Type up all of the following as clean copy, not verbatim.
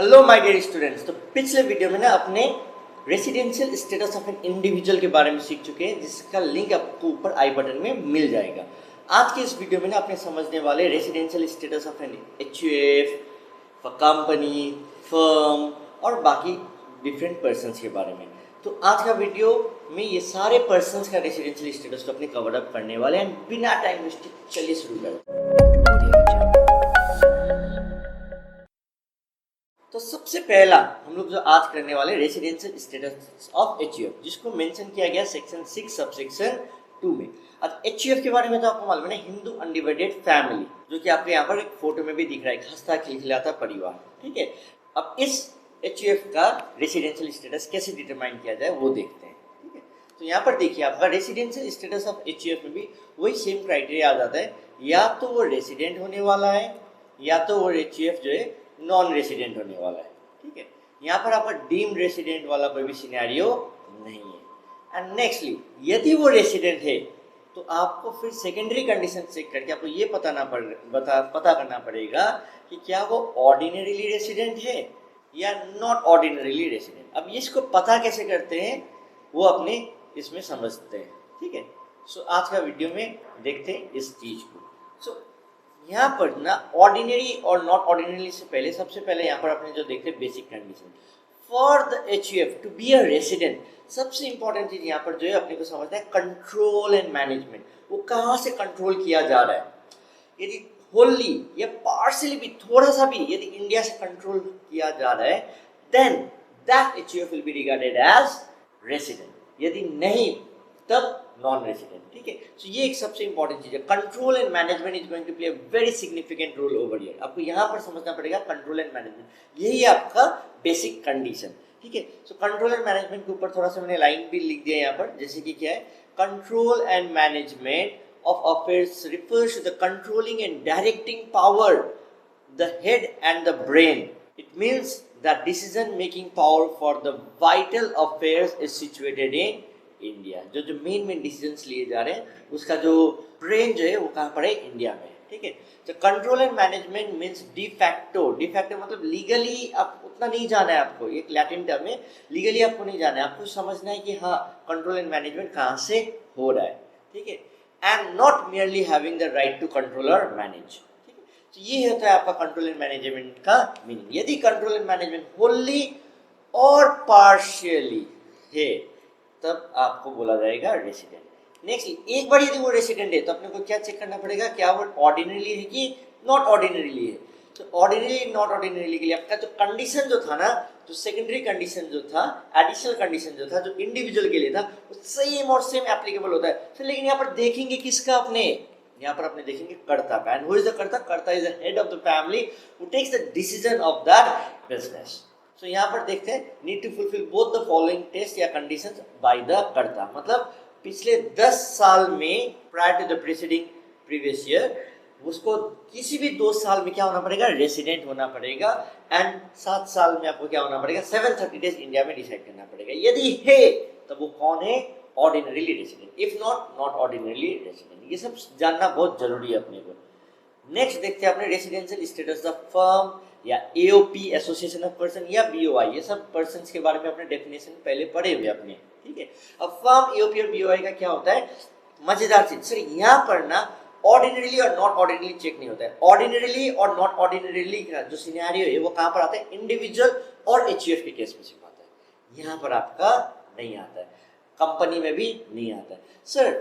Hello my dear students. तो पिछले video में ना अपने residential status of an individual के बारे में सीख चुके हैं, जिसका लिंक आपको ऊपर आई बटन में मिल जाएगा। आज के इस वीडियो में ना अपने समझने वाले residential status of an HUF, company, firm और बाकी डिफरेंट पर्सन्स के बारे में। तो आज का वीडियो में ये सारे पर्सन्स का रेसिडेंशियल स्टेटस को अपने कवर अप करने वाले हैं। बिना टाइम वेस्ट चलिए शुरू करते हैं। तो सबसे पहला हम लोग जो आज करने वाले रेसिडेंशियल स्टेटस ऑफ एचयूएफ, जिसको मेंशन किया गया सेक्शन 6 सबसेक्शन 2 में। अब एचयूएफ के बारे में तो आपको मालूम है, हिंदू अनडिवाइडेड फैमिली, जो कि आपको यहाँ पर एक फोटो में भी दिख रहा है, एक हंसता खिलखिलाता परिवार। ठीक है, अब इस एचयूएफ का रेसिडेंशियल स्टेटस कैसे डिटरमाइन किया जाए वो देखते हैं। ठीक है, तो यहाँ पर देखिए आपका रेसिडेंशियल स्टेटस ऑफ एचयूएफ में भी वही सेम क्राइटेरिया आ जाता है, या तो वो रेसिडेंट होने वाला है या तो वो एचयूएफ जो है नॉन रेसिडेंट होने वाला है। ठीक है, यहाँ पर आपका डीम्ड रेसिडेंट वाला कोई भी सिनेरियो नहीं है। एंड नेक्स्टली, यदि वो रेसिडेंट है तो आपको फिर सेकेंडरी कंडीशन चेक करके आपको ये पता करना पड़ेगा कि क्या वो ऑर्डिनरीली रेसिडेंट है या नॉट ऑर्डिनरीली रेसिडेंट। अब इसको पता कैसे करते हैं वो अपने इसमें समझते हैं। ठीक है, सो आज का वीडियो में देखते हैं इस चीज़ को। सो यहाँ पर ना ऑर्डिनरी और नॉट ऑर्डिनरी से पहले सबसे पहले यहाँ पर आपने जो देखते हैं basic condition for the HUF to be a resident. सबसे इंपॉर्टेंट चीज़ यहाँ पर जो है अपने को समझना है कंट्रोल एंड मैनेजमेंट। वो कहाँ से कंट्रोल किया जा रहा है, यदि होली या पार्शियली भी थोड़ा सा भी यदि इंडिया से कंट्रोल किया जा रहा है, then that HUF will be regarded as resident. यदि नहीं तब नॉन रेसिडेंट। ठीक है, सो ये एक सबसे इंपॉर्टेंट चीज है। Control and management is going to play a very significant role over here. आपको यहाँ पर समझना पड़ेगा कंट्रोल एंड मैनेजमेंट, यही है आपका बेसिक कंडीशन। ठीक है, सो कंट्रोल एंड मैनेजमेंट के ऊपर थोड़ा सा मैंने लाइन भी लिख दिया यहाँ पर, जैसे कि क्या है, control and management of affairs refers to the controlling and directing power, the head and the brain. It means that decision making power for the vital affairs is situated in India. जो main decisions लिए जा रहे हैं उसका जो brain जो है वो कहाँ पर है, इंडिया में। ठीक है, तो control and management means de facto. De facto मतलब लीगली आप उतना नहीं जाना है, आपको एक लैटिन टर्म है, लीगली आपको नहीं जाना है, आपको समझना है कि हाँ कंट्रोल एंड मैनेजमेंट कहाँ से हो रहा है। ठीक है, and not merely having the right to control or manage। ठीक है, तो ये होता है आपका कंट्रोल एंड मैनेजमेंट का मीनिंग। यदि कंट्रोल एंड मैनेजमेंट होली और पार्शियली है तब आपको बोला जाएगा रेसिडेंट। नेक्स्ट, एक बार यदि वो रेसिडेंट है तो अपने को क्या चेक करना पड़ेगा, क्या वो ऑर्डिनरीली है कि नॉट ऑर्डिनरीली है। तो ऑर्डिनरी नॉट ऑर्डिनरीली के लिए आपका जो कंडीशन जो था ना, जो सेकेंडरी कंडीशन जो था, एडिशनल कंडीशन जो था, जो इंडिविजुअल के लिए था, वो सेम और सेम एप्लीकेबल होता है। तो लेकिन यहाँ पर देखेंगे किसका, अपने यहाँ पर अपने देखेंगे कर्ता का। And who is the karta? Karta is the head of the family who takes the decision of that business. So यहाँ पर देखते हैं, need to fulfil both the following test या कंडीशंस बाय द कर्ता। मतलब पिछले 10 साल में prior to the previous year उसको किसी भी 2 साल में क्या होना पड़ेगा, रेसिडेंट होना पड़ेगा। एंड 7 साल में आपको क्या होना पड़ेगा, 730 डेज इंडिया में डिसाइड करना पड़ेगा। यदि है तब वो कौन है, ordinarily resident. If not, not ordinarily resident. ये सब जानना बहुत जरूरी है अपने को। नेक्स्ट देखते हैं अपने रेसिडेंशियल स्टेटस ऑफ फर्म या एओपी, एसोसिएशन ऑफ पर्सन, या बीओआई। ये सब पर्सन्स के बारे में अपने डेफिनेशन पहले पढ़े हुए अपने। ठीक है, अब फर्म, एओपी और बीओआई का क्या होता है, मजेदार चीज सर, यहाँ पर ना ऑर्डिनरीली और नॉट ऑर्डिनरी चेक नहीं होता है। ऑर्डिनरीली और नॉट ऑर्डिनरीली का जो सिनेरियो है वो कहाँ पर आता है, इंडिविजुअल और एचयूएफ के केस में सिर्फ आता है। यहाँ पर आपका नहीं आता है, कंपनी में भी नहीं आता है। सर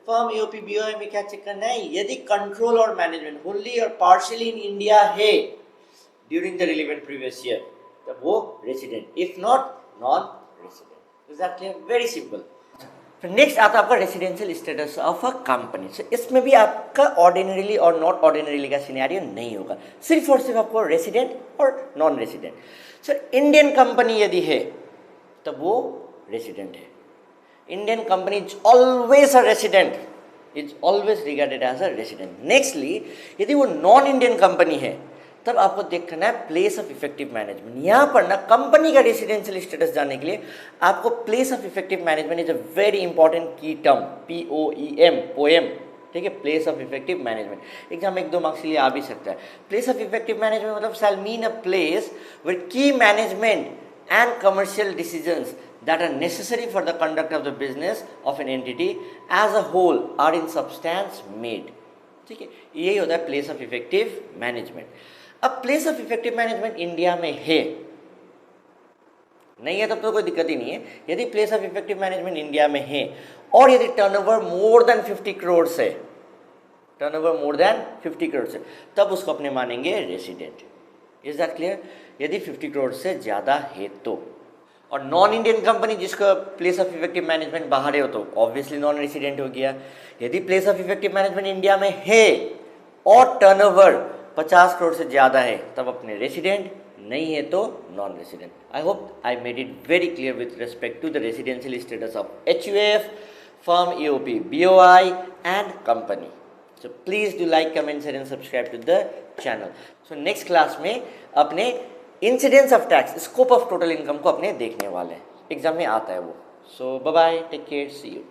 फर्म, एओपी, बीओआई में क्या चेक करना है, यदि कंट्रोल और मैनेजमेंट होली और पार्शियली इन इंडिया है during the relevant previous year तब वो resident. If not, non resident. Is that clear? Very simple. Next आता है आपका residential status of a company. So इसमें भी आपका ऑर्डिनरीली और नॉट ऑर्डिनरीली का सिनेरियो नहीं होगा, सिर्फ और सिर्फ आपको रेसिडेंट और non resident. Sir Indian company यदि है तब वो रेसिडेंट है। Indian company is always a resident, is always regarded as a resident. Nextly, यदि वो नॉन इंडियन कंपनी है तब आपको देखना है प्लेस ऑफ इफेक्टिव मैनेजमेंट। यहाँ पर ना कंपनी का रेसिडेंशियल स्टेटस जानने के लिए आपको place of effective management is a very important की टर्म, POEM, पोएम। ठीक है, place of effective management exam 1-2 marks के लिए आ भी सकता है। प्लेस ऑफ इफेक्टिव मैनेजमेंट मतलब शैल मीन अ प्लेस वेयर की management and commercial decisions that are necessary for the conduct of the business of an entity as a whole are in substance made। ठीक है, यही होता है place of effective management. अब place of effective management India में है नहीं है तब तो कोई दिक्कत ही नहीं है। यदि place of effective management India में है और यदि टर्नओवर मोर देन 50 करोड़ से, टर्नओवर मोर देन 50 करोड़ से, तब उसको अपने मानेंगे रेसिडेंट। Is that clear? यदि 50 करोड़ से ज़्यादा है तो। और नॉन इंडियन कंपनी जिसका प्लेस ऑफ इफेक्टिव मैनेजमेंट बाहर है हो तो ऑब्वियसली नॉन रेसिडेंट हो गया। यदि place of effective management India में है और टर्नओवर 50 करोड़ से ज़्यादा है तब अपने रेसिडेंट, नहीं है तो non resident. I hope I made it very clear with respect to the residential status of HUF, firm, EOP, BOI and company. So please do like, comment, share and subscribe to the channel. So next class में अपने incidence of tax, scope of total income को अपने देखने वाले हैं, exam में आता है वो। So bye bye, take care, see you.